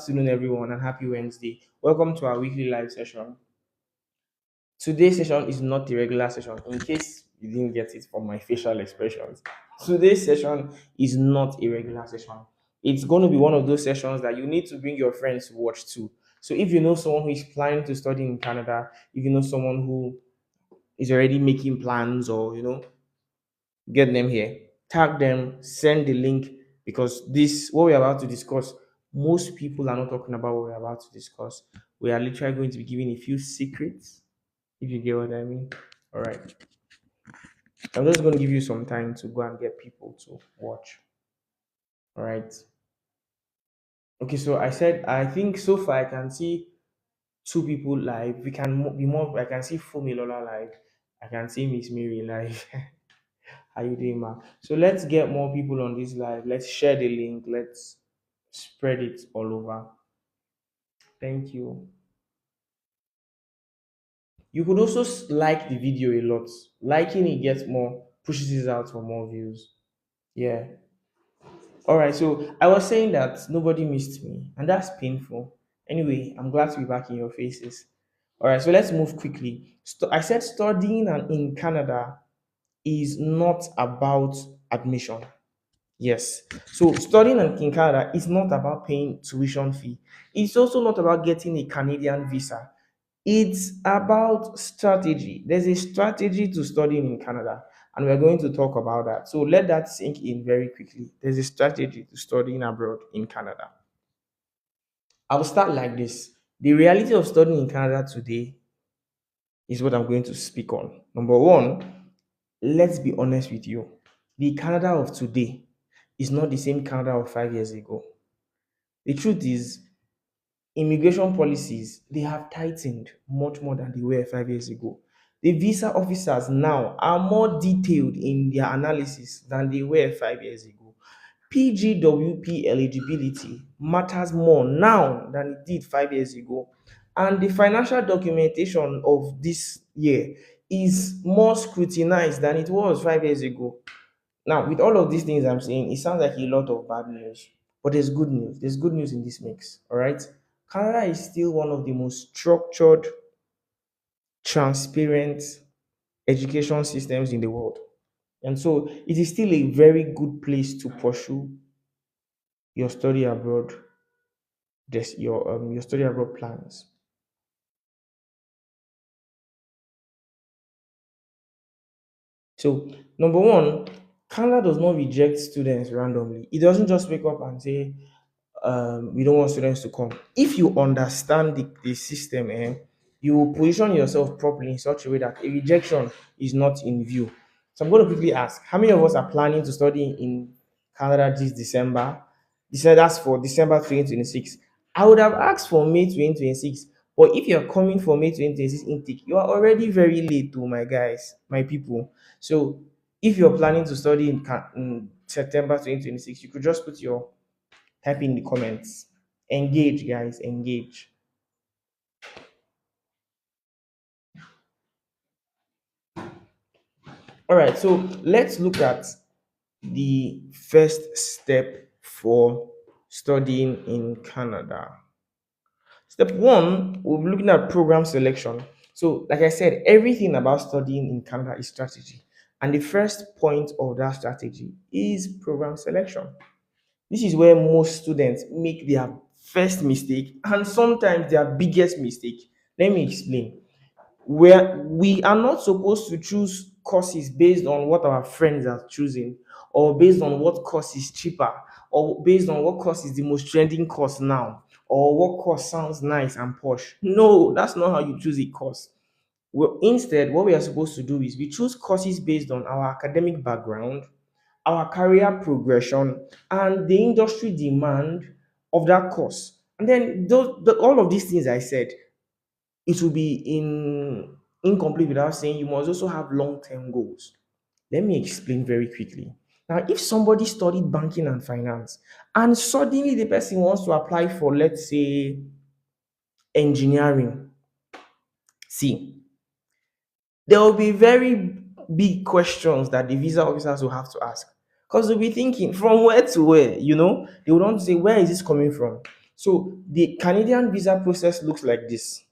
Afternoon, everyone, and happy Wednesday. Welcome to our weekly live session. Today's session is not a regular session, in case you didn't get it from my facial expressions. Today's session is not a regular session. It's going to be one of those sessions that you need to bring your friends to watch too. So, if you know someone who is planning to study in Canada, if you know someone who is already making plans, or get them here, tag them, send the link, because this what we're about to discuss, most people are not talking about what we're about to discuss. We are literally going to be giving a few secrets, if you get what I mean. All right, I'm just going to give you some time to go and get people to watch. All right. Okay, so I said I think so far I can see two people live. We can be more. I can see Fumilola live. I can see Miss Mary live. How you doing, ma? So let's get more people on this live. Let's share the link. Let's spread it all over. Thank you. You could also like the video a lot. Liking it gets more, pushes it out for more views. Yeah. All right. So I was saying that nobody missed me, and that's painful. Anyway, I'm glad to be back in your faces. All right. So let's move quickly. I said studying in Canada is not about admission. Yes. So studying in Canada is not about paying tuition fee. It's also not about getting a Canadian visa. It's about strategy. There's a strategy to studying in Canada, and we're going to talk about that. So let that sink in very quickly. There's a strategy to studying abroad in Canada. I'll start like this. The reality of studying in Canada today is what I'm going to speak on. Number one, let's be honest with you. The Canada of today is not the same Canada of 5 years ago. The truth is, immigration policies, they have tightened much more than they were 5 years ago. The visa officers now are more detailed in their analysis than they were 5 years ago. PGWP eligibility matters more now than it did 5 years ago. And the financial documentation of this year is more scrutinized than it was 5 years ago. Now, with all of these things I'm saying, it sounds like a lot of bad news, but there's good news. There's good news in this mix. All right. Canada is still one of the most structured, transparent education systems in the world. And so it is still a very good place to pursue your study abroad, your study abroad plans. So, number one, Canada does not reject students randomly. It doesn't just wake up and say, we don't want students to come. If you understand the system, you will position yourself properly in such a way that a rejection is not in view. So I'm going to quickly ask, how many of us are planning to study in Canada this December? That's for December 2026. I would have asked for May 2026, but if you're coming for May 2026 intake, you are already very late to my guys, my people. So if you're planning to study in September 2026, you could just put your type in the comments. Engage, guys, engage. All right, so let's look at the first step for studying in Canada. Step one, we'll be looking at program selection. So, like I said, everything about studying in Canada is strategy. And the first point of that strategy is program selection. This is where most students make their first mistake and sometimes their biggest mistake. Let me explain. Where we are not supposed to choose courses based on what our friends are choosing, or based on what course is cheaper, or based on what course is the most trending course now, or what course sounds nice and posh. No, that's not how you choose a course. Well, instead, what we are supposed to do is we choose courses based on our academic background, our career progression, and the industry demand of that course. And then all of these things I said, it will be incomplete without saying you must also have long-term goals. Let me explain very quickly. Now, if somebody studied banking and finance and suddenly the person wants to apply for, let's say, engineering, see, there will be very big questions that the visa officers will have to ask, because they'll be thinking from where to where, they would want to say, where is this coming from? So the Canadian visa process looks like this.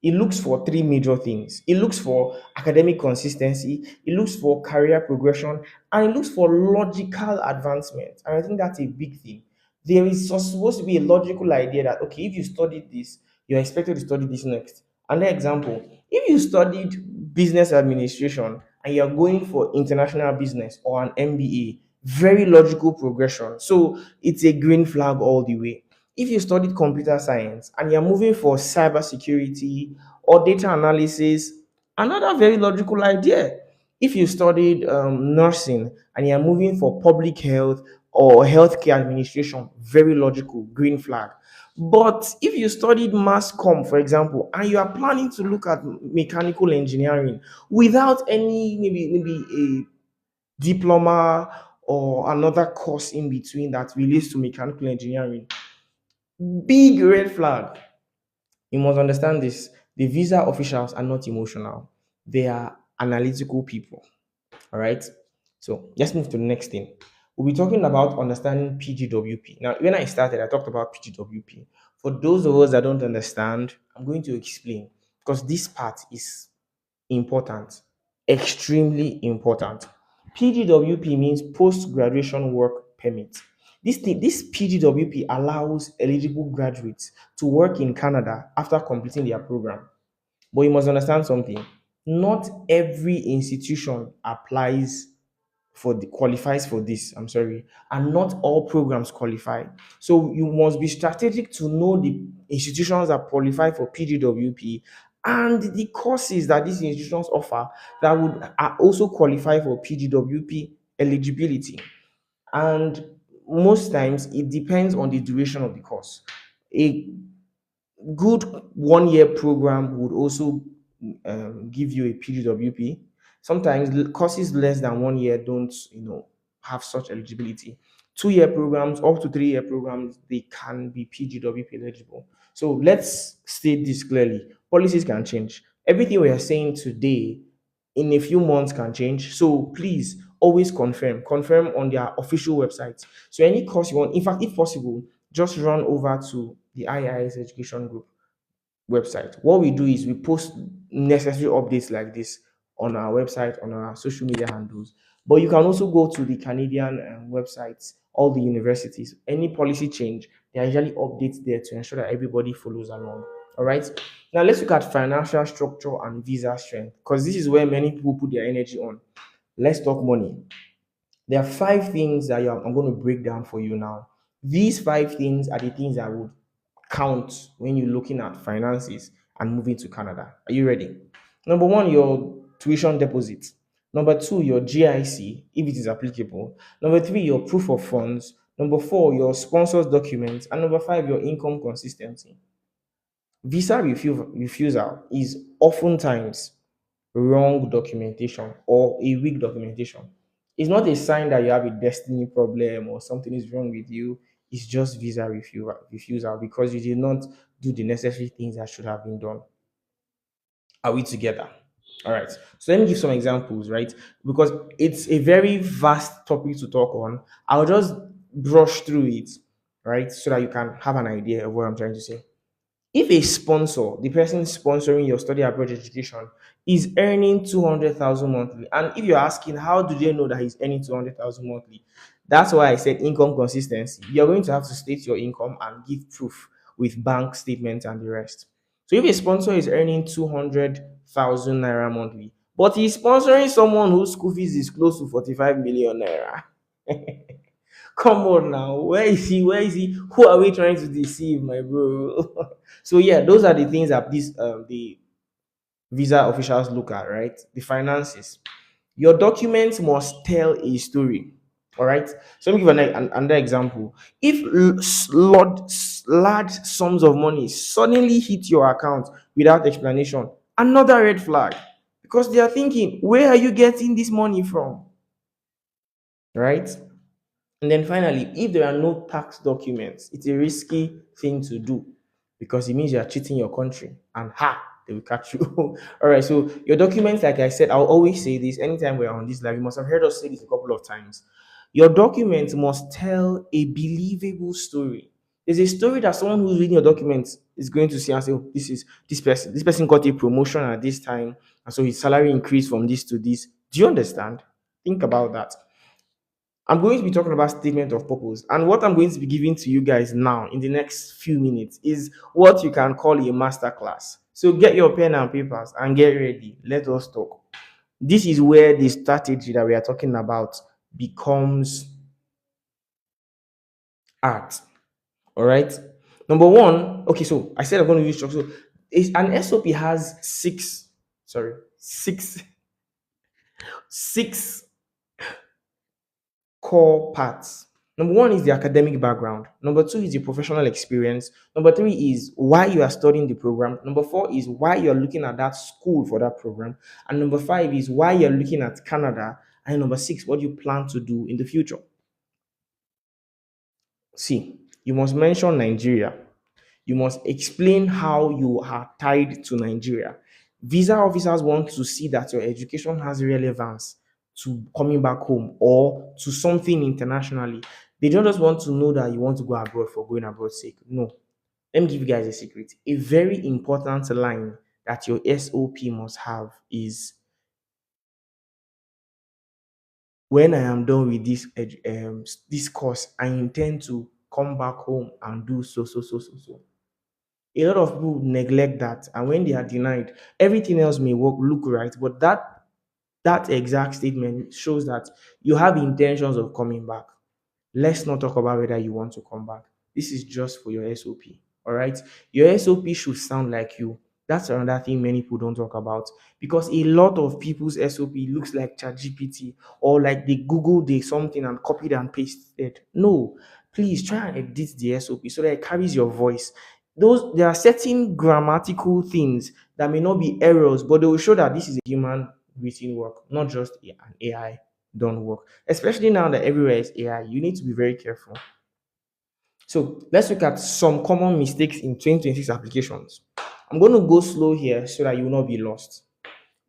It looks for three major things. It looks for academic consistency, it looks for career progression, and it looks for logical advancement. And I think that's a big thing. There is supposed to be a logical idea that, okay, if you studied this, you're expected to study this next. Another example, if you studied business administration and you're going for international business or an MBA, very logical progression. So it's a green flag all the way. If you studied computer science and you're moving for cybersecurity or data analysis, another very logical idea. If you studied nursing and you're moving for public health or healthcare administration, very logical, green flag. But if you studied mass comm, for example, and you are planning to look at mechanical engineering without any maybe a diploma or another course in between that relates to mechanical engineering, big red flag. You must understand this. The visa officials are not emotional, they are analytical people. All right. So let's move to the next thing. We'll be talking about understanding PGWP. Now, when I started, I talked about PGWP. For those of us that don't understand, I'm going to explain because this part is important, extremely important. PGWP means post graduation work permit. This PGWP allows eligible graduates to work in Canada after completing their program. But you must understand something. Not every institution qualifies for this. I'm sorry, and not all programs qualify. So you must be strategic to know the institutions that qualify for PGWP and the courses that these institutions offer that would are also qualify for PGWP eligibility. And most times it depends on the duration of the course. A good 1 year program would also give you a PGWP. Sometimes courses less than 1 year don't, have such eligibility. 2 year programs, up to 3 year programs, they can be PGWP eligible. So let's state this clearly. Policies can change. Everything we are saying today in a few months can change. So please always confirm on their official website. So any course you want, in fact, if possible, just run over to the IEIS education group website. What we do is we post necessary updates like this on our website, on our social media handles. But you can also go to the Canadian websites, all the universities. Any policy change, there are usually updates there to ensure that everybody follows along. All right. Now let's look at financial structure and visa strength because this is where many people put their energy on. Let's talk money. There are five things that I'm going to break down for you now. These five things are the things that would count when you're looking at finances and moving to Canada. Are you ready? Number one, your tuition deposit. Number two, your GIC, if it is applicable. Number three, your proof of funds. Number four, your sponsor's documents. And number five, your income consistency. Refusal is oftentimes wrong documentation or a weak documentation. It's not a sign that you have a destiny problem or something is wrong with you. It's just refusal because you did not do the necessary things that should have been done. Are we together? All right. So let me give some examples, right? Because it's a very vast topic to talk on. I'll just brush through it, right? So that you can have an idea of what I'm trying to say. If a sponsor, the person sponsoring your study abroad education, is earning 200,000 monthly, and if you're asking how do they know that he's earning 200,000 monthly, that's why I said income consistency. You're going to have to state your income and give proof with bank statements and the rest. So if a sponsor is earning 200,000 naira monthly, but he's sponsoring someone whose school fees is close to 45 million naira, come on now. Where is he? Where is he? Who are we trying to deceive, my bro? So yeah, those are the things that the visa officials look at, right? The finances. Your documents must tell a story. All right. So let me give another example. If large sums of money suddenly hit your account without explanation, another red flag. Because they are thinking, where are you getting this money from? Right? And then finally, if there are no tax documents, it's a risky thing to do because it means you are cheating your country and they will catch you. All right, so your documents, like I said, I'll always say this anytime we're on this live. You must have heard us say this a couple of times. Your documents must tell a believable story. There's a story that someone who's reading your documents is going to see and say, oh, this person got a promotion at this time, and so his salary increased from this to this. Do you understand? Think about that. I'm going to be talking about statement of purpose, and what I'm going to be giving to you guys now in the next few minutes is what you can call a masterclass. So get your pen and papers and get ready. Let us talk. This is where the strategy that we are talking about becomes art. All right. Number one, okay, so I said I'm going to use structure. So an SOP has six core parts. Number one is the academic background. Number two is the professional experience. Number three is why you are studying the program. Number four is why you're looking at that school for that program. And number five is why you're looking at Canada. And number six, what you plan to do in the future. See, you must mention Nigeria. You must explain how you are tied to Nigeria. Visa officers want to see that your education has relevance to coming back home or to something internationally. They don't just want to know that you want to go abroad for going abroad sake. No. Let me give you guys a secret. A very important line that your SOP must have is, when I am done with this course, I intend to come back home and do so. A lot of people neglect that, and when they are denied, everything else may look right, but that exact statement shows that you have intentions of coming back. Let's not talk about whether you want to come back. This is just for your SOP. All right. Your SOP should sound like you. That's another thing many people don't talk about, because a lot of people's SOP looks like ChatGPT, or like they Google they something and copied and pasted. No, please try and edit the SOP so that it carries your voice. There are certain grammatical things that may not be errors, but they will show that this is a human written work, not just an AI done work. Especially now that everywhere is AI, you need to be very careful. So let's look at some common mistakes in 2026 applications. I'm going to go slow here so that you will not be lost.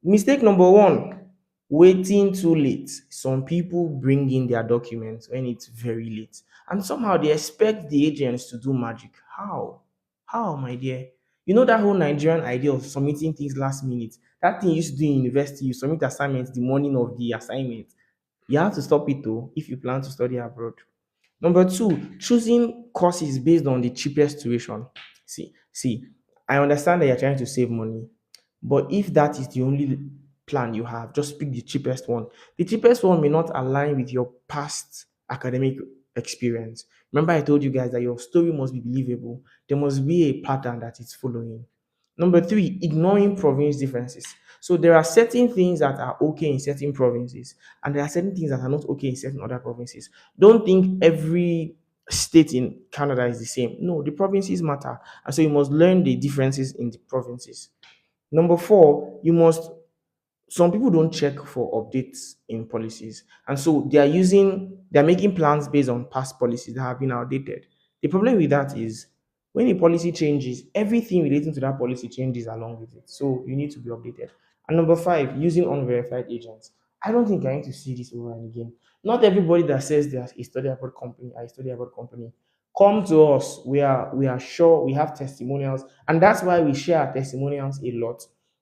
Mistake number one, waiting too late. Some people bring in their documents when it's very late, and somehow they expect the agents to do magic. How? How, my dear? You know that whole Nigerian idea of submitting things last minute? That thing you used to do in university, you submit assignments the morning of the assignment. You have to stop it though if you plan to study abroad. Number two, choosing courses based on the cheapest tuition. See, I understand that you're trying to save money, but if that is the only plan you have, just pick the cheapest one. The cheapest one may not align with your past academic experience. Remember, I told you guys that your story must be believable. There must be a pattern that it's following. Number three, ignoring province differences. So there are certain things that are okay in certain provinces, and there are certain things that are not okay in certain other provinces. Don't think every state in Canada is the same. No, the provinces matter. And so you must learn the differences in the provinces. Number four, some people don't check for updates in policies. And so they're making plans based on past policies that have been outdated. The problem with that is when a policy changes, everything relating to that policy changes along with it. So you need to be updated. And number five, using unverified agents. I don't think I need to see this over and again. Not everybody that says they're a study abroad company, I study abroad company. Come to us. We are sure we have testimonials, and that's why we share our testimonials a lot.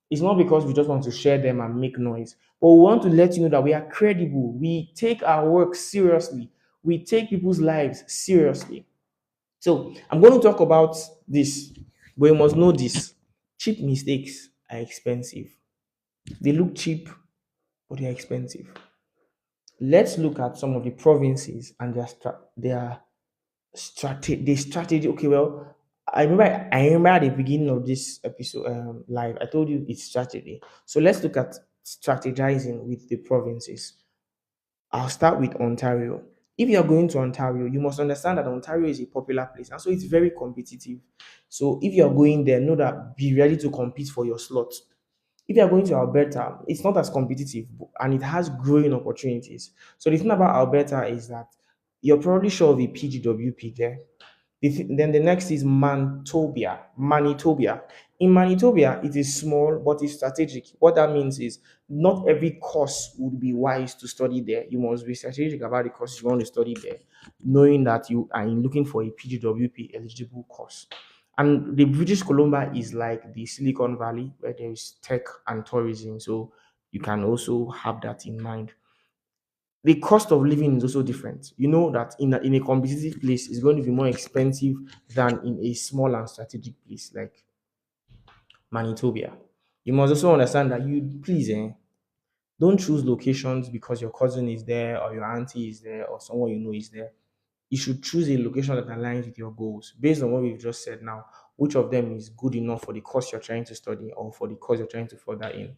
It's not because we just want to share them and make noise, but we want to let you know that we are credible. We take our work seriously. We take people's lives seriously. So I'm going to talk about this, but you must know this. Cheap mistakes are expensive. They look cheap, but they're expensive. Let's look at some of the provinces and their strategy. Okay, well, I remember at the beginning of this episode live, I told you it's strategy. So let's look at strategizing with the provinces. I'll start with Ontario. If you're going to Ontario, you must understand that Ontario is a popular place, and so it's very competitive. So if you're going there, know that be ready to compete for your slot. If you're going to Alberta, it's not as competitive and it has growing opportunities. So the thing about Alberta is that you're probably sure of a PGWP there. Then the next is Manitobia. Manitobia. In Manitobia, it is small but it's strategic. What that means is not every course would be wise to study there. You must be strategic about the course you want to study there, knowing that you are looking for a PGWP eligible course. And the British Columbia is like the Silicon Valley where there is tech and tourism. So you can also have that in mind. The cost of living is also different. You know that in a competitive place is going to be more expensive than in a small and strategic place like Manitoba. You must also understand that you please don't choose locations because your cousin is there or your auntie is there or someone you know is there. You should choose a location that aligns with your goals based on what we've just said now. Which of them is good enough for the course you're trying to study or for the course you're trying to further in?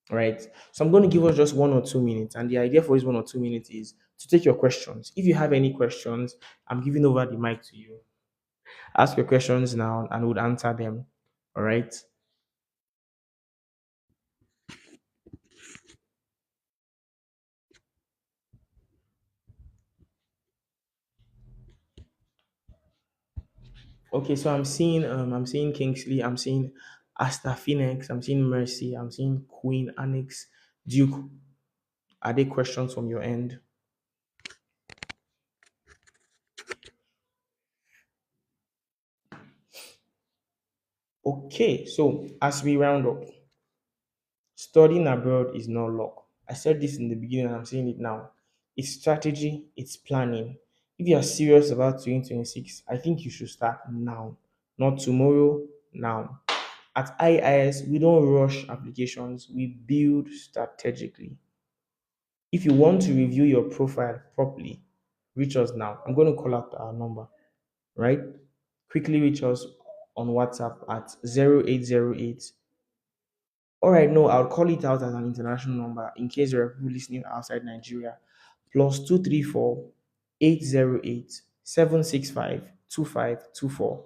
Right? So I'm going to give us just 1 or 2 minutes. And the idea for this 1 or 2 minutes is to take your questions. If you have any questions, I'm giving over the mic to you. Ask your questions now and we'll answer them. All right. Okay, so I'm seeing Kingsley, I'm seeing Asta Phoenix, I'm seeing Mercy, I'm seeing Queen Annex, Duke. Are there questions from your end? Okay, so as we round up, studying abroad is not luck. I said this in the beginning and I'm saying it now. It's strategy, it's planning. If you are serious about 2026, I think you should start now, not tomorrow, now. At IIS, we don't rush applications, we build strategically. If you want to review your profile properly, reach us now. I'm going to call out our number, right? Quickly reach us on WhatsApp at 0808. All right, no, I'll call it out as an international number in case there are people listening outside Nigeria. Plus 234 808 765 2524.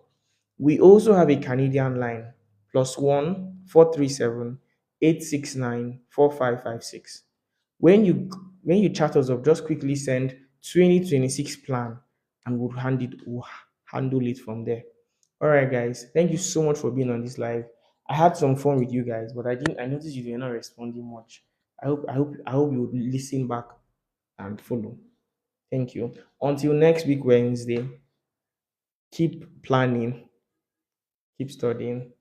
We also have a Canadian line plus 1 437 869 4556. When you chat us up, just quickly send 2026 plan and we'll handle it from there. All right, guys. Thank you so much for being on this live. I had some fun with you guys, but I noticed you were not responding much. I hope you would listen back and follow. Thank you. Until next week Wednesday, keep planning, keep studying.